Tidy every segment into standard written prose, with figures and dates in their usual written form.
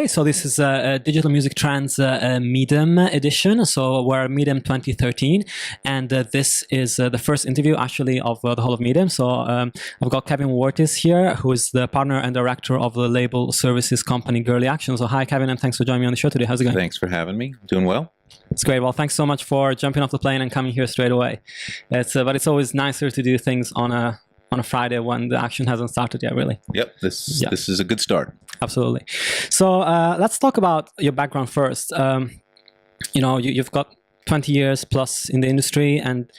Okay, so this is a Digital Music Trends Midem edition. So we're Midem 2013, and this is the first interview actually of the whole of Midem. So I've got Kevin Wortis here, who is the partner and director of the label services company Girlie Action. So hi, Kevin, and thanks for joining me on the show today. How's it going? Thanks for having me. Doing well. It's great. Well, thanks so much for jumping off the plane and coming here straight away. But it's always nicer to do things on a Friday when the action hasn't started yet, really. Yep, this is a good start. Absolutely. So let's talk about your background first. You've got 20 years plus in the industry, and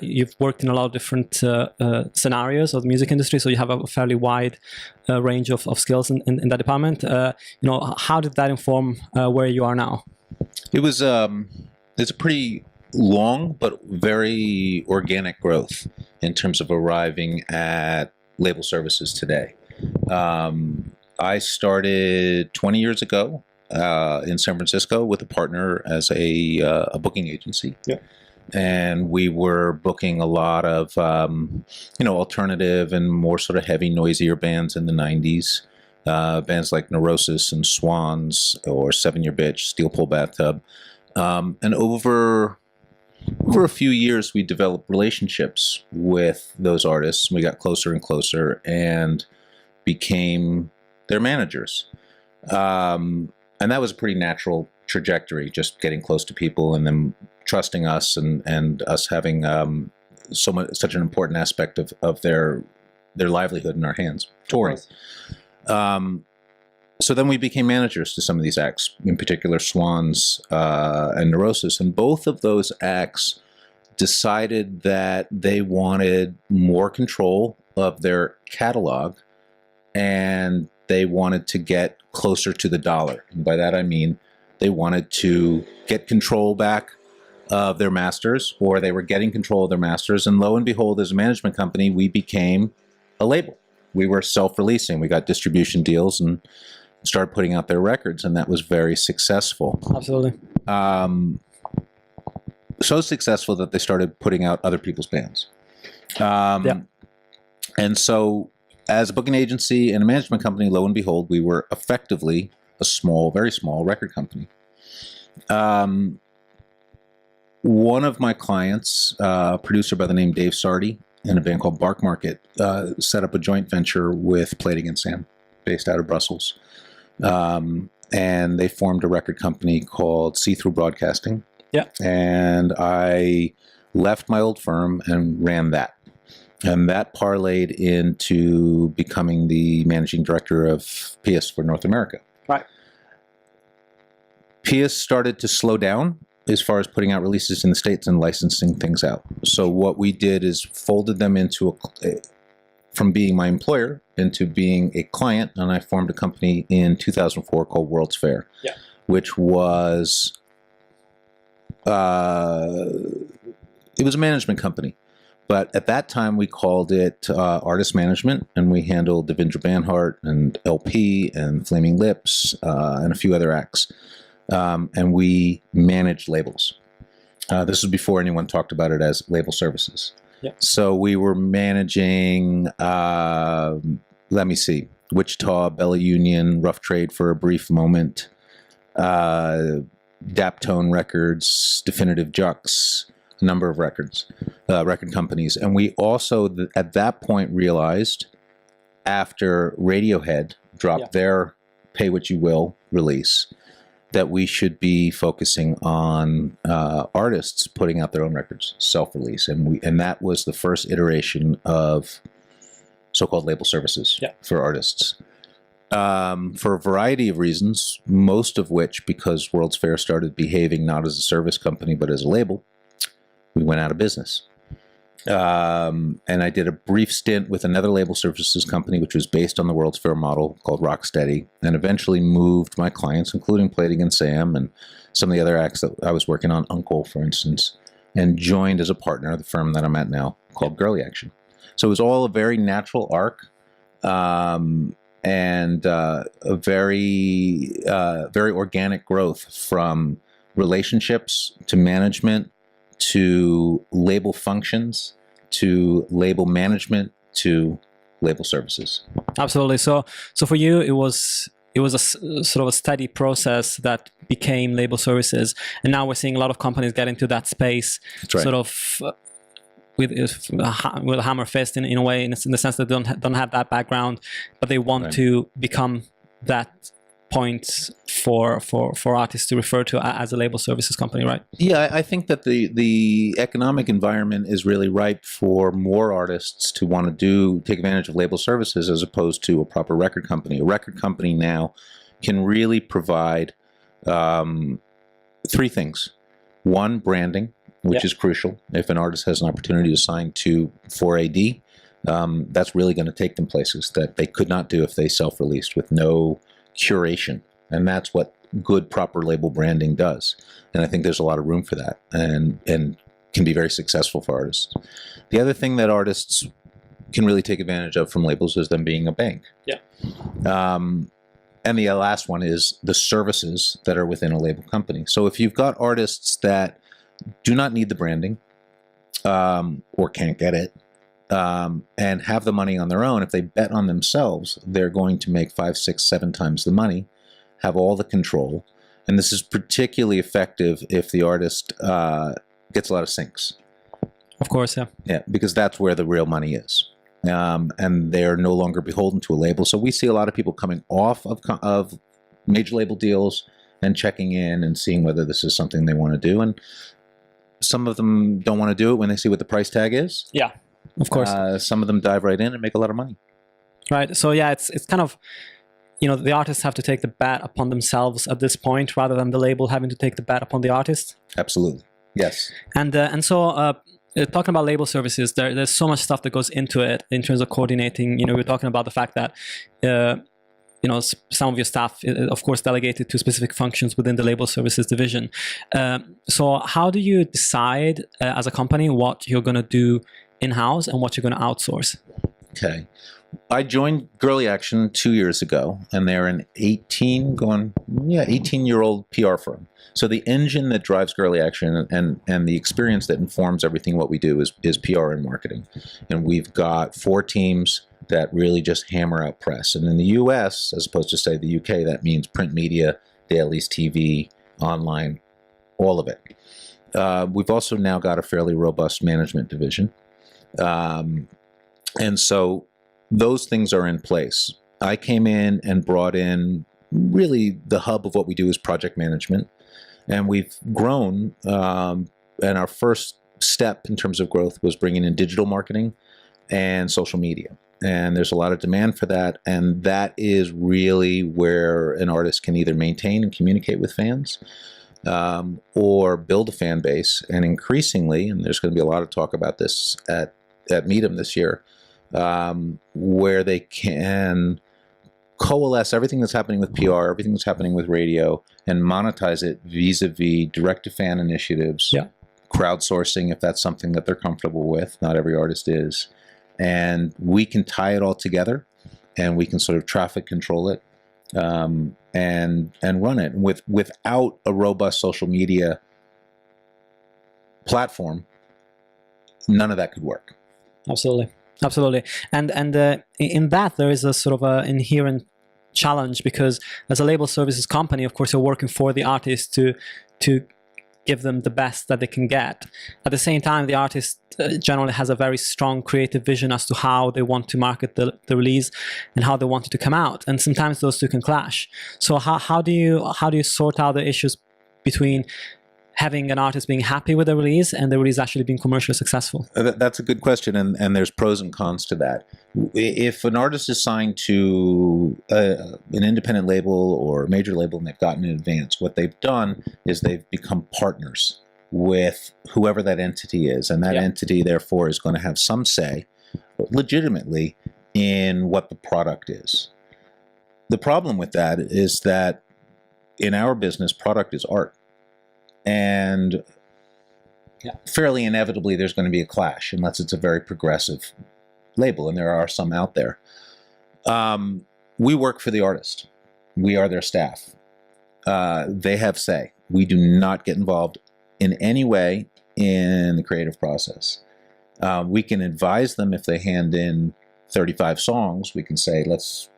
you've worked in a lot of different scenarios of the music industry, so you have a fairly wide range of skills in that department. How did that inform where you are now? It's a pretty long but very organic growth in terms of arriving at label services today. I started 20 years ago in San Francisco with a partner as a booking agency. Yeah. And we were booking a lot of, alternative and more sort of heavy, noisier bands in the 90s. Bands like Neurosis and Swans or 7 Year Bitch, Steel Pole Bathtub. And over a few years, we developed relationships with those artists. We got closer and closer and became their managers. And that was a pretty natural trajectory, just getting close to people and them trusting us and us having such an important aspect of their livelihood in our hands, touring. So then we became managers to some of these acts, in particular Swans and Neurosis. And both of those acts decided that they wanted more control of their catalog and they wanted to get closer to the dollar. And by that I mean they wanted to get control back of their masters, or they were getting control of their masters. And lo and behold, as a management company, we became a label. We were self-releasing. We got distribution deals and started putting out their records, and that was very successful. Absolutely. So successful that they started putting out other people's bands. And so as a booking agency and a management company, lo and behold, we were effectively a small, very small record company. One of my clients, a producer by the name Dave Sardi, and a band called Bark Market, set up a joint venture with Play It Again Sam, based out of Brussels. And they formed a record company called See Through Broadcasting. Yeah. And I left my old firm and ran that. And that parlayed into becoming the managing director of PS for North America. Right. PS started to slow down as far as putting out releases in the States and licensing things out. So what we did is folded them into from being my employer into being a client, and I formed a company in 2004 called World's Fair, which was it was a management company. But at that time, we called it Artist Management, and we handled Devendra Banhart and LP and Flaming Lips and a few other acts. And we managed labels. This was before anyone talked about it as label services. Yeah. So we were managing, let me see, Wichita, Bella Union, Rough Trade for a brief moment, Daptone Records, Definitive Jux, a number of record companies. And we also, at that point, realized after Radiohead dropped their Pay What You Will release, that we should be focusing on artists putting out their own records, self-release, and that was the first iteration of so-called label services for artists. For a variety of reasons, most of which because World's Fair started behaving not as a service company but as a label, we went out of business. And I did a brief stint with another label services company, which was based on the World's Fair model called Rocksteady, and eventually moved my clients, including Play It Again Sam and some of the other acts that I was working on, Uncle, for instance, and joined as a partner, the firm that I'm at now, called Girlie Action. So it was all a very natural arc, and a very organic growth from relationships to management to label functions, to label management, to label services. Absolutely. So for you, it was it was a sort of a steady process that became label services, and now we're seeing a lot of companies get into that space, right. sort of with a hammer fist in a way, in the sense that they don't have that background, but they want Right. to become that point for artists to refer to as a label services company, right? Yeah, I think that the economic environment is really ripe for more artists to want to take advantage of label services as opposed to a proper record company. A record company now can really provide three things. One, branding, which is crucial. If an artist has an opportunity to sign to 4AD, that's really going to take them places that they could not do if they self-released with no curation. And that's what good, proper label branding does. And I think there's a lot of room for that, and can be very successful for artists. The other thing that artists can really take advantage of from labels is them being a bank. Yeah. And the last one is the services that are within a label company. So if you've got artists that do not need the branding, or can't get it, and have the money on their own, if they bet on themselves, they're going to make 5, 6, 7 times the money, have all the control. And this is particularly effective if the artist gets a lot of syncs. Of course, yeah. Yeah, because that's where the real money is. And they're no longer beholden to a label. So we see a lot of people coming off of major label deals and checking in and seeing whether this is something they want to do. And some of them don't want to do it when they see what the price tag is. Yeah, of course. Some of them dive right in and make a lot of money. Right. So yeah, it's kind of, the artists have to take the bet upon themselves at this point, rather than the label having to take the bet upon the artist. Absolutely. Yes. And so talking about label services, there's so much stuff that goes into it in terms of coordinating. We're talking about the fact that some of your staff, of course, delegated to specific functions within the label services division. So how do you decide as a company what you're going to do in-house and what you're going to outsource? Okay. I joined Girlie Action 2 years ago, and they're an 18-year-old PR firm. So the engine that drives Girlie Action and the experience that informs everything what we do is PR and marketing. And we've got 4 teams that really just hammer out press. And in the US, as opposed to, say, the UK, that means print media, dailies, TV, online, all of it. We've also now got a fairly robust management division. And so those things are in place. I came in and brought in really the hub of what we do is project management. And we've grown, and our first step in terms of growth was bringing in digital marketing and social media. And there's a lot of demand for that. And that is really where an artist can either maintain and communicate with fans, or build a fan base. And increasingly, and there's going to be a lot of talk about this at Midem this year, where they can coalesce everything that's happening with PR, everything that's happening with radio, and monetize it vis-a-vis direct-to-fan initiatives, crowdsourcing if that's something that they're comfortable with. Not every artist is. And we can tie it all together, and we can sort of traffic control it, and run it. Without a robust social media platform, none of that could work. Absolutely. And in that, there is a sort of an inherent challenge, because as a label services company, of course, you're working for the artist to give them the best that they can get. At the same time, the artist generally has a very strong creative vision as to how they want to market the release and how they want it to come out. And sometimes those two can clash. So how do you sort out the issues between having an artist being happy with the release and the release actually being commercially successful? That's a good question, and there's pros and cons to that. If an artist is signed to an independent label or a major label and they've gotten in advance, what they've done is they've become partners with whoever that entity is, and that entity, therefore, is going to have some say, legitimately, in what the product is. The problem with that is that in our business, product is art. And fairly inevitably, there's going to be a clash, unless it's a very progressive label, and there are some out there. We work for the artist. We are their staff. They have say. We do not get involved in any way in the creative process. We can advise them if they hand in 35 songs. We can say, let's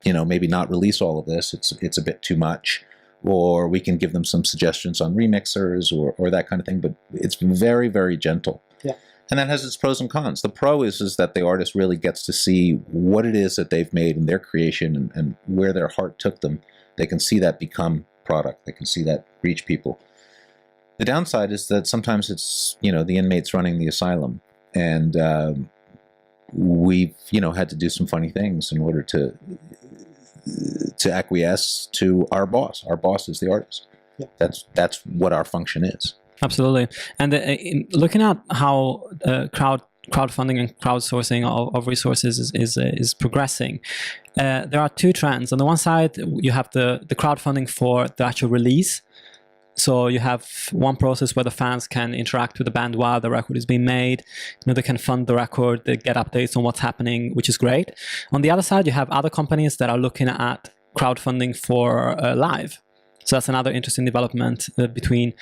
maybe not release all of this. It's a bit too much. Or we can give them some suggestions on remixers or that kind of thing. But it's very, very gentle. Yeah. And that has its pros and cons. The pro is that the artist really gets to see what it is that they've made in their creation and where their heart took them. They can see that become product. They can see that reach people. The downside is that sometimes it's, the inmates running the asylum. And we've, had to do some funny things in order to acquiesce to our boss. Our boss is the artist. Yeah. That's what our function is. Absolutely. And looking at how crowdfunding and crowdsourcing of resources is progressing, there are two trends. On the one side, you have the crowdfunding for the actual release. So you have one process where the fans can interact with the band while the record is being made. They can fund the record, they get updates on what's happening, which is great. On the other side, you have other companies that are looking at crowdfunding for live. So that's another interesting development between,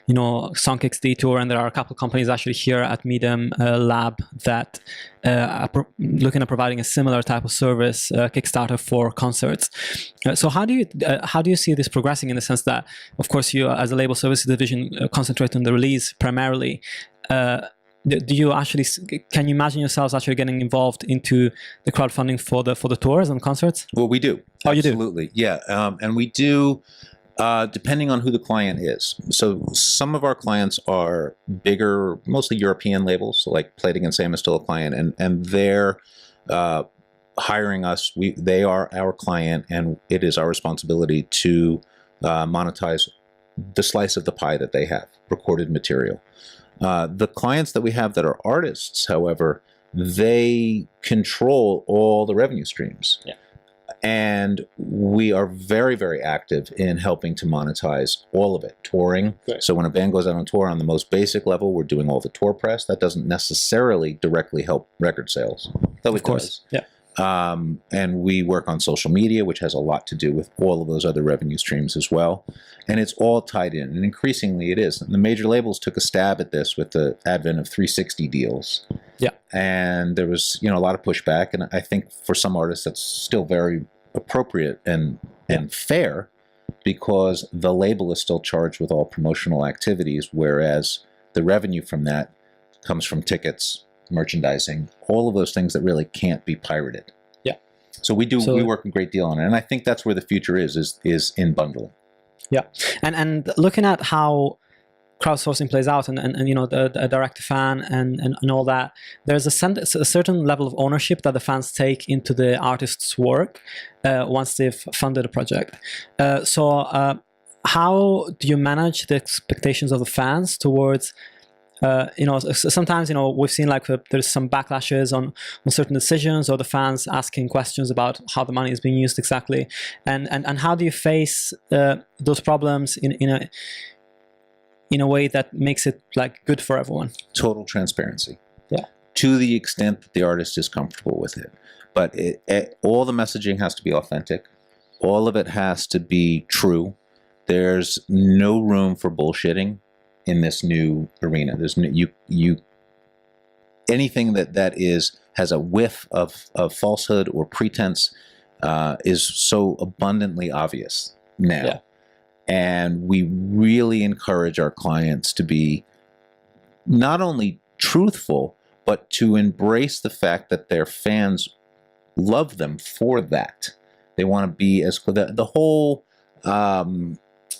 Songkick's Detour, and there are a couple of companies actually here at Midem Lab that are looking at providing a similar type of service, Kickstarter for concerts. So how do you see this progressing, in the sense that, of course, you as a label services division concentrate on the release primarily? Do you actually, can you imagine yourselves actually getting involved into the crowdfunding for the tours and concerts? Well, we do. Oh, you do? Absolutely, yeah, and we do. Depending on who the client is. So some of our clients are bigger, mostly European labels, like Plating and Sam is still a client, and they're hiring us. They are our client, and it is our responsibility to monetize the slice of the pie that they have, recorded material. The clients that we have that are artists, however, they control all the revenue streams. Yeah. And we are very, very active in helping to monetize all of it. Touring. Right. So when a band goes out on tour, on the most basic level, we're doing all the tour press. That doesn't necessarily directly help record sales. Though Of course. Does. Yeah. And we work on social media, which has a lot to do with all of those other revenue streams as well. And it's all tied in, and increasingly it is. And the major labels took a stab at this with the advent of 360 deals. Yeah. And there was, a lot of pushback, and I think for some artists that's still very appropriate and fair, because the label is still charged with all promotional activities, whereas the revenue from that comes from tickets, merchandising, all of those things that really can't be pirated. Yeah. So we work a great deal on it, and I think that's where the future is in bundling. Yeah, and looking at how crowdsourcing plays out, and the Direct-to-Fan and all that, there's a certain level of ownership that the fans take into the artist's work once they've funded a project. So how do you manage the expectations of the fans towards? Sometimes we've seen there's some backlashes on certain decisions, or the fans asking questions about how the money is being used exactly, and how do you face those problems in a way that makes it good for everyone? Total transparency. Yeah. To the extent that the artist is comfortable with it, but all the messaging has to be authentic. All of it has to be true. There's no room for bullshitting in this new arena. There's anything that has a whiff of falsehood or pretense is so abundantly obvious now. Yeah. And we really encourage our clients to be not only truthful, but to embrace the fact that their fans love them for that. They want to be the whole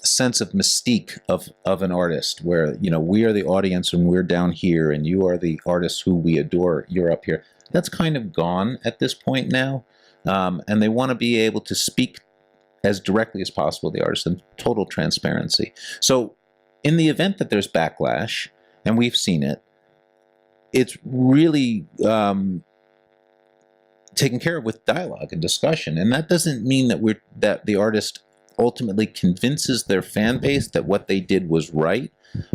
sense of mystique of an artist, where we are the audience and we're down here, and you are the artist who we adore, you're up here. That's kind of gone at this point now, and they want to be able to speak as directly as possible to the artist, in total transparency. So in the event that there's backlash, and we've seen it, it's really taken care of with dialogue and discussion. And that doesn't mean that the artist ultimately convinces their fan base that what they did was right,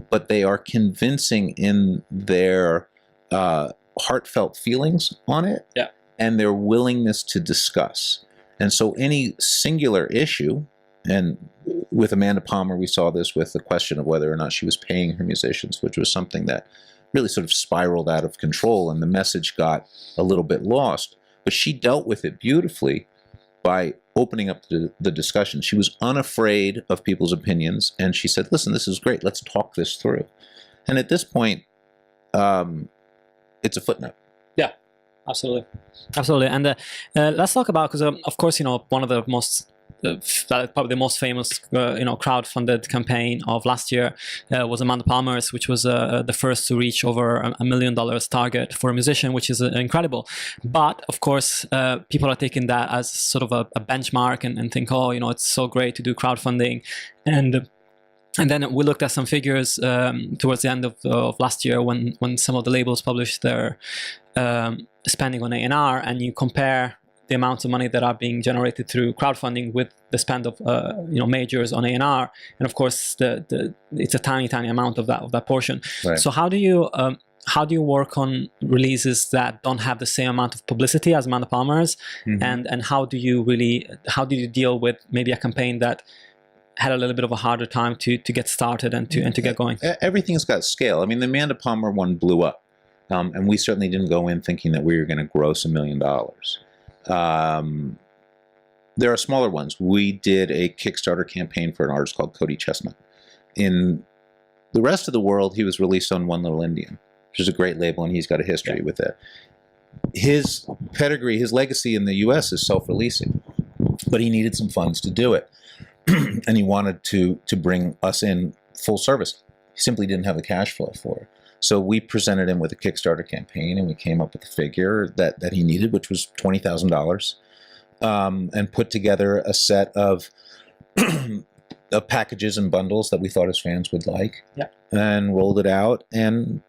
but they are convincing in their heartfelt feelings on it, yeah, and their willingness to discuss. And so any singular issue, and with Amanda Palmer, we saw this with the question of whether or not she was paying her musicians, which was something that really sort of spiraled out of control, and the message got a little bit lost. But she dealt with it beautifully by opening up the discussion. She was unafraid of people's opinions, and she said, listen, this is great. Let's talk this through. And at this point, it's a footnote. Yeah, absolutely. Absolutely. And let's talk about, because of course, one of the most probably the most famous, crowd-funded campaign of last year was Amanda Palmer's, which was the first to reach over $1 million target for a musician, which is incredible. But of course, people are taking that as sort of a benchmark and think, oh, it's so great to do crowdfunding. And then we looked at some figures towards the end of last year when some of the labels published their spending on A&R, and you compare the amounts of money that are being generated through crowdfunding with the spend of majors on A&R, and of course it's a tiny amount of that portion. Right. So how do you work on releases that don't have the same amount of publicity as Amanda Palmer's, and how do you deal with maybe a campaign that had a little bit of a harder time to get started and to get going? Everything's got scale. I mean, the Amanda Palmer one blew up, and we certainly didn't go in thinking that we were going to gross $1 million. There are smaller ones. We did a Kickstarter campaign for an artist called Cody Chestnut. In the rest of the world, he was released on One Little Indian, which is a great label, and he's got a history with it. His pedigree, his legacy in the US is self-releasing, but he needed some funds to do it. And he wanted to bring us in full service. He simply didn't have the cash flow for it. So we presented him with a Kickstarter campaign, and we came up with a figure that he needed, which was $20,000, and put together a set of packages and bundles that we thought his fans would like, and rolled it out, and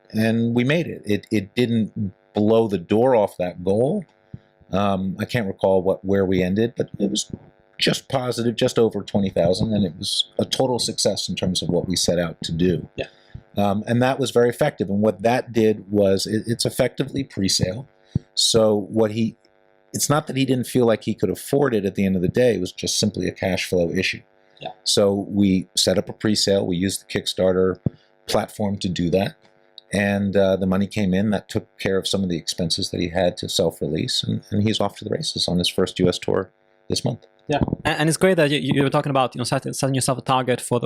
we made it. It didn't blow the door off that goal. I can't recall where we ended, but it was just positive, just over 20,000, and it was a total success in terms of what we set out to do. Yeah. And that was very effective. And what that did was it's effectively pre-sale. So it's not that he didn't feel like he could afford it at the end of the day. It was just simply a cash flow issue. Yeah. So we set up a pre-sale. We used the Kickstarter platform to do that. And the money came in. That took care of some of the expenses that he had to self-release. And he's off to the races on his first U.S. tour this month. Yeah, and it's great that you were talking about setting yourself a target for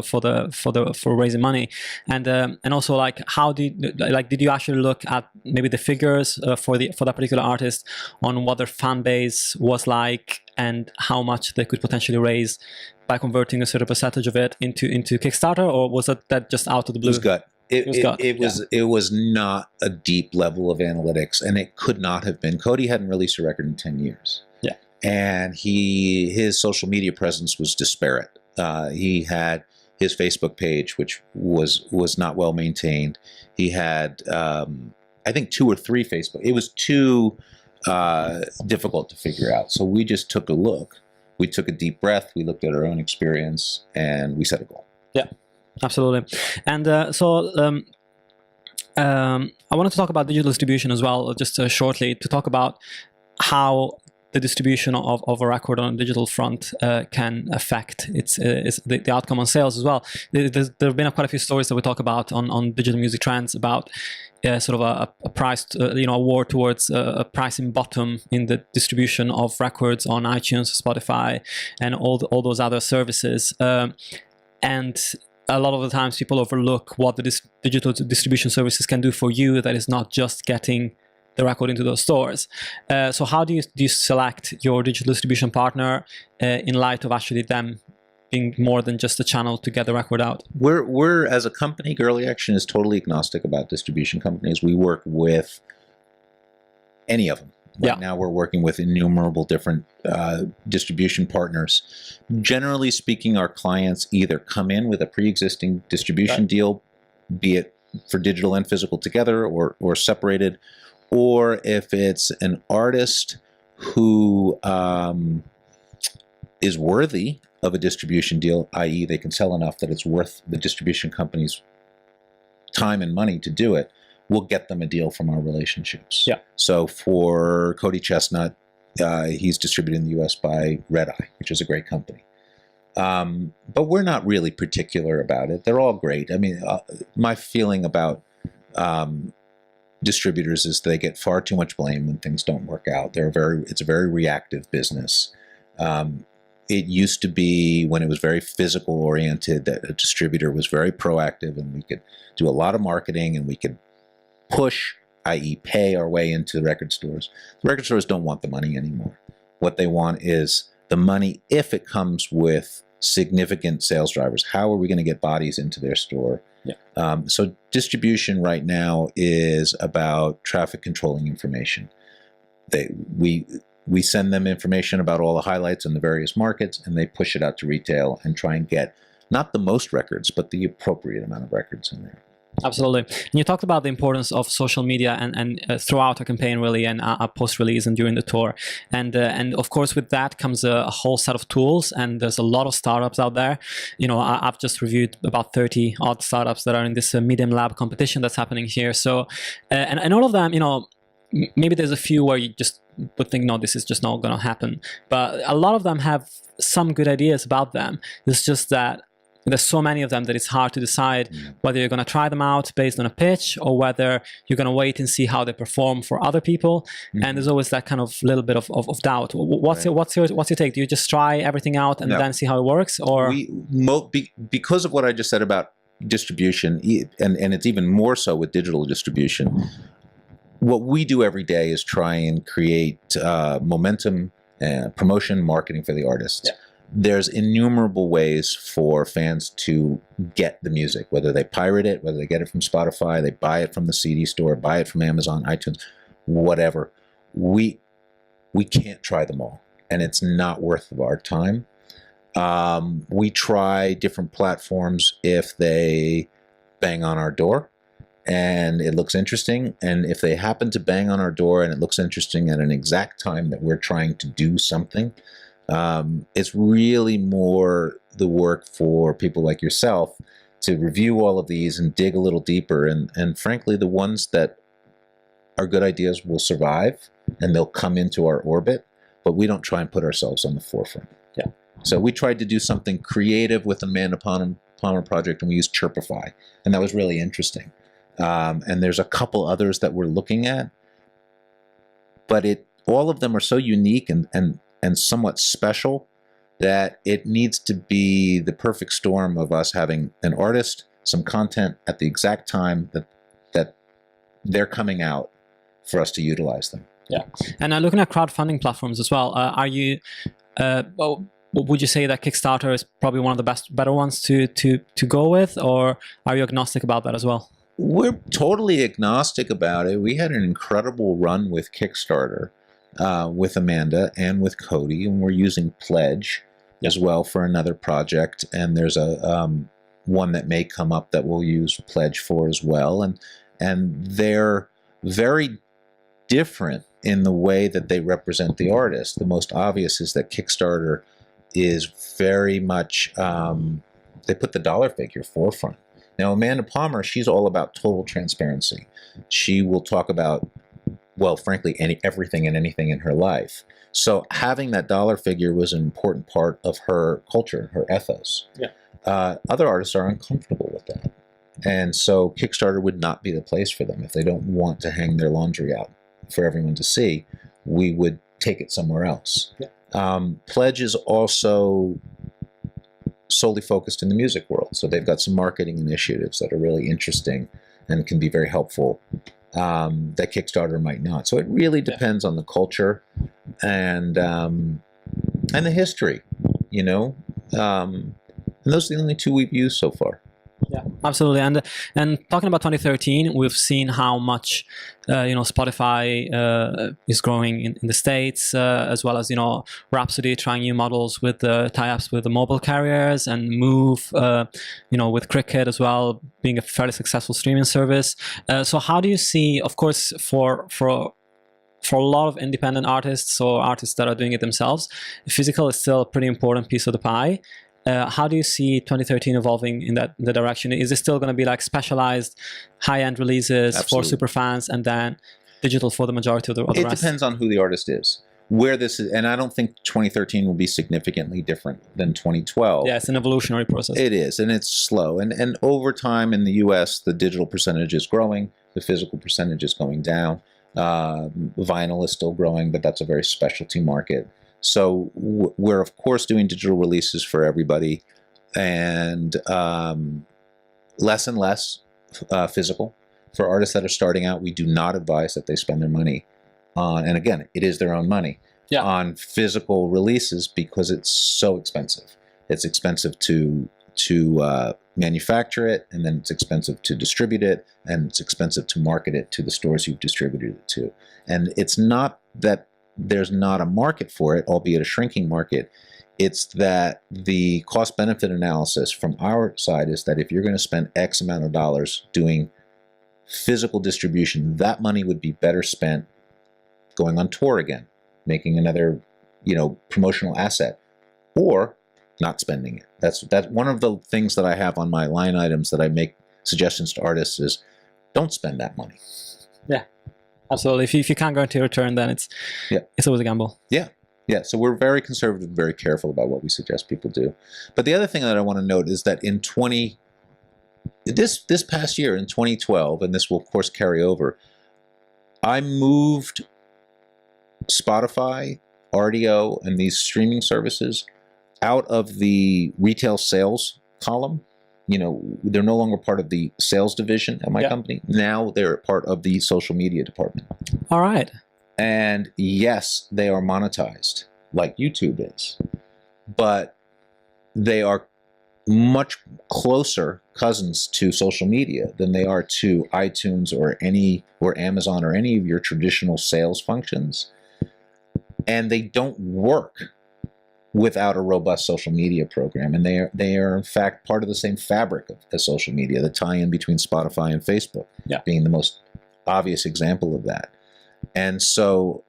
raising money, and also like did you actually look at maybe the figures for that particular artist on what their fan base was like and how much they could potentially raise by converting a certain percentage of it into Kickstarter, or was that just out of the blue? It was gut. It was not a deep level of analytics, and it could not have been. Cody hadn't released a record in 10 years. Yeah. And his social media presence was disparate. He had his Facebook page, which was not well maintained. He had, I think, 2 or 3 Facebook. It was too difficult to figure out. So we just took a look. We took a deep breath. We looked at our own experience, and we set a goal. Yeah, absolutely. And I wanted to talk about digital distribution as well, just shortly, to talk about how the distribution of a record on a digital front can affect the outcome on sales as well. There have been quite a few stories that we talk about on digital music trends about sort of a price, a war towards a pricing bottom in the distribution of records on iTunes, Spotify, and all those other services. And a lot of the times people overlook what the digital distribution services can do for you. That is not just getting the record into those stores. So how do you select your digital distribution partner in light of actually them being more than just a channel to get the record out? We're as a company, Girlie Action is totally agnostic about distribution companies. We work with any of them. Right now we're working with innumerable different distribution partners. Generally speaking, our clients either come in with a pre-existing distribution deal, be it for digital and physical together or separated, or if it's an artist who is worthy of a distribution deal, i.e. they can sell enough that it's worth the distribution company's time and money to do it, we'll get them a deal from our relationships. Yeah. So for Cody Chestnut, he's distributed in the U.S. by Red Eye, which is a great company. But we're not really particular about it. They're all great. I mean, my feeling about distributors is they get far too much blame when things don't work out. It's a very reactive business. It used to be, when it was very physical oriented, that a distributor was very proactive and we could do a lot of marketing and we could push, i.e. pay our way into the record stores. The record stores don't want the money anymore. What they want is the money if it comes with significant sales drivers. How are we going to get bodies into their store? Yeah. So distribution right now is about traffic controlling information. We send them information about all the highlights in the various markets, and they push it out to retail and try and get not the most records, but the appropriate amount of records in there. Absolutely. And you talked about the importance of social media and throughout a campaign, really, and post-release and during the tour. And of course, with that comes a whole set of tools, and there's a lot of startups out there. You know, I've just reviewed about 30 odd startups that are in this Midem Lab competition that's happening here. So, and all of them, you know, maybe there's a few where you just would think, no, this is just not going to happen. But a lot of them have some good ideas about them. It's just that there's so many of them that it's hard to decide whether you're going to try them out based on a pitch or whether you're going to wait and see how they perform for other people. And there's always that kind of little bit of doubt. What's your take? Do you just try everything out and then see how it works? Or because of what I just said about distribution, and it's even more so with digital distribution, what we do every day is try and create momentum, promotion, marketing for the artists. Yeah. There's innumerable ways for fans to get the music, whether they pirate it, whether they get it from Spotify, they buy it from the CD store, buy it from Amazon, iTunes, whatever. We can't try them all, and it's not worth our time. We try different platforms if they bang on our door and it looks interesting, and if they happen to bang on our door and it looks interesting at an exact time that we're trying to do something, it's really more the work for people like yourself to review all of these and dig a little deeper, and frankly, the ones that are good ideas will survive and they'll come into our orbit, but we don't try and put ourselves on the forefront. Yeah. So we tried to do something creative with the Amanda Palmer project, and we used Chirpify, and that was really interesting. And there's a couple others that we're looking at, but all of them are so unique and somewhat special that it needs to be the perfect storm of us having an artist, some content at the exact time that they're coming out for us to utilize them. Yeah, and looking at crowdfunding platforms as well, are you? Would you say that Kickstarter is probably one of the better ones to go with, or are you agnostic about that as well? We're totally agnostic about it. We had an incredible run with Kickstarter, with Amanda and with Cody, and we're using Pledge as well for another project. And there's a one that may come up that we'll use Pledge for as well. And they're very different in the way that they represent the artist. The most obvious is that Kickstarter is very much, they put the dollar figure forefront. Now, Amanda Palmer, she's all about total transparency. She will talk about, well, frankly, everything and anything in her life. So having that dollar figure was an important part of her culture, her ethos. Yeah. Other artists are uncomfortable with that. And so Kickstarter would not be the place for them. If they don't want to hang their laundry out for everyone to see, we would take it somewhere else. Yeah. Pledge is also solely focused in the music world. So they've got some marketing initiatives that are really interesting and can be very helpful, that Kickstarter might not. So it really depends on the culture and the history, you know. And those are the only two we've used so far. Yeah, absolutely. And talking about 2013, we've seen how much Spotify is growing in the States, as well as Rhapsody trying new models with tie-ups with the mobile carriers, and Move, with Cricket as well, being a fairly successful streaming service. So how do you see, of course, for a lot of independent artists or artists that are doing it themselves, physical is still a pretty important piece of the pie. How do you see 2013 evolving in the direction? Is it still going to be like specialized high-end releases for super fans, and then digital for the majority of the rest? It depends on who the artist is. Where this is, and I don't think 2013 will be significantly different than 2012. Yeah, it's an evolutionary process. It is, and it's slow. And over time in the US, the digital percentage is growing, the physical percentage is going down. Vinyl is still growing, but that's a very specialty market. So we're of course doing digital releases for everybody, and less and less physical. For artists that are starting out, we do not advise that they spend their money on, and again, it is their own money, on physical releases because it's so expensive. It's expensive to manufacture it, and then it's expensive to distribute it, and it's expensive to market it to the stores you've distributed it to. And it's not that there's not a market for it, albeit a shrinking market. It's that the cost-benefit analysis from our side is that if you're going to spend X amount of dollars doing physical distribution, that money would be better spent going on tour again, making another, promotional asset, or not spending it. That's one of the things that I have on my line items that I make suggestions to artists is don't spend that money. Yeah, absolutely. If you can't guarantee a return, then it's always a gamble. Yeah. Yeah, so we're very conservative, very careful about what we suggest people do. But the other thing that I want to note is that in this past year, in 2012, and this will of course carry over, I moved Spotify, RDO, and these streaming services out of the retail sales column. They're no longer part of the sales division at my company. Now they're part of the social media department. All right. And yes, they are monetized like YouTube is, but they are much closer cousins to social media than they are to iTunes or Amazon or any of your traditional sales functions. And they don't work without a robust social media program. And they are in fact part of the same fabric as social media, the tie-in between Spotify and Facebook being the most obvious example of that. And so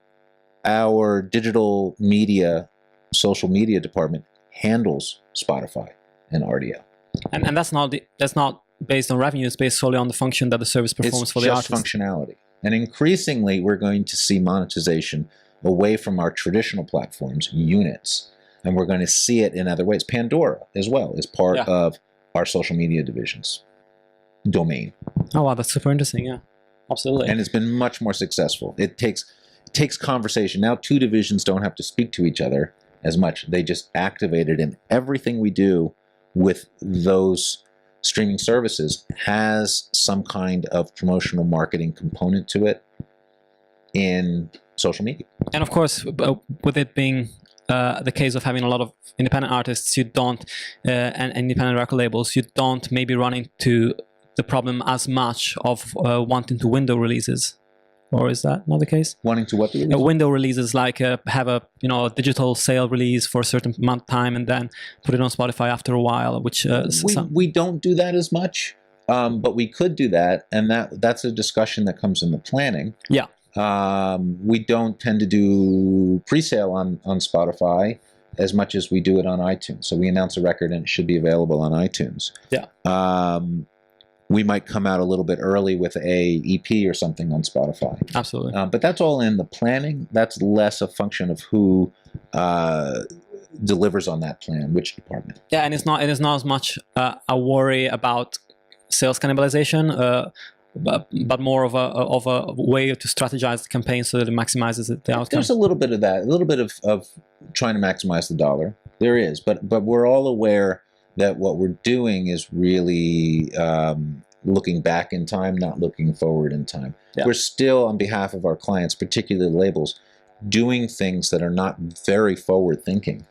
our digital media, social media department handles Spotify and RDO. And that's not based on revenue, it's based solely on the function that the service performs for the artist. It's just functionality. And increasingly, we're going to see monetization away from our traditional platforms, units, and we're going to see it in other ways. Pandora, as well, is part of our social media division's domain. Oh, wow, that's super interesting, yeah. Absolutely. And it's been much more successful. It takes conversation. Now 2 divisions don't have to speak to each other as much. They just activate it, and everything we do with those streaming services has some kind of promotional marketing component to it in social media. And of course, with it being the case of having a lot of independent artists, you don't, and independent record labels, you don't maybe run into the problem as much of wanting to window releases, or is that not the case? Wanting to what release? Window releases, like have a digital sale release for a certain amount of time and then put it on Spotify after a while, which we don't do that as much, but we could do that, and that's a discussion that comes in the planning. Yeah. We don't tend to do pre-sale on Spotify as much as we do it on iTunes. So we announce a record and it should be available on iTunes. Yeah. We might come out a little bit early with a EP or something on Spotify. Absolutely. But that's all in the planning. That's less a function of who delivers on that plan, which department. Yeah, and it is not as much a worry about sales cannibalization, but more of a way to strategize the campaign so that it maximizes the outcome. There's a little bit of that, a little bit of trying to maximize the dollar. There is, but we're all aware that what we're doing is really looking back in time, not looking forward in time. Yeah. We're still, on behalf of our clients, particularly labels, doing things that are not very forward thinking.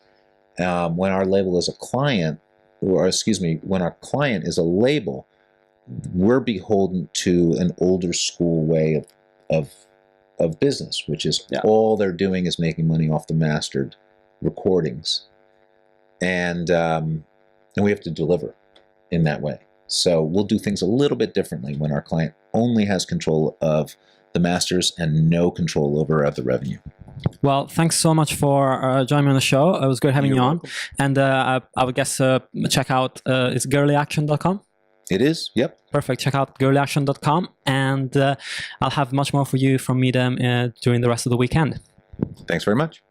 When our label is a client, when our client is a label, we're beholden to an older school way of business, which is all they're doing is making money off the mastered recordings, and we have to deliver in that way. So we'll do things a little bit differently when our client only has control of the masters and no control over the revenue. Well, thanks so much for joining me on the show. It was great having you on. And I would guess check out it's girlieaction.com. It is, yep. Perfect. Check out girlieaction.com, and I'll have much more for you from Midem during the rest of the weekend. Thanks very much.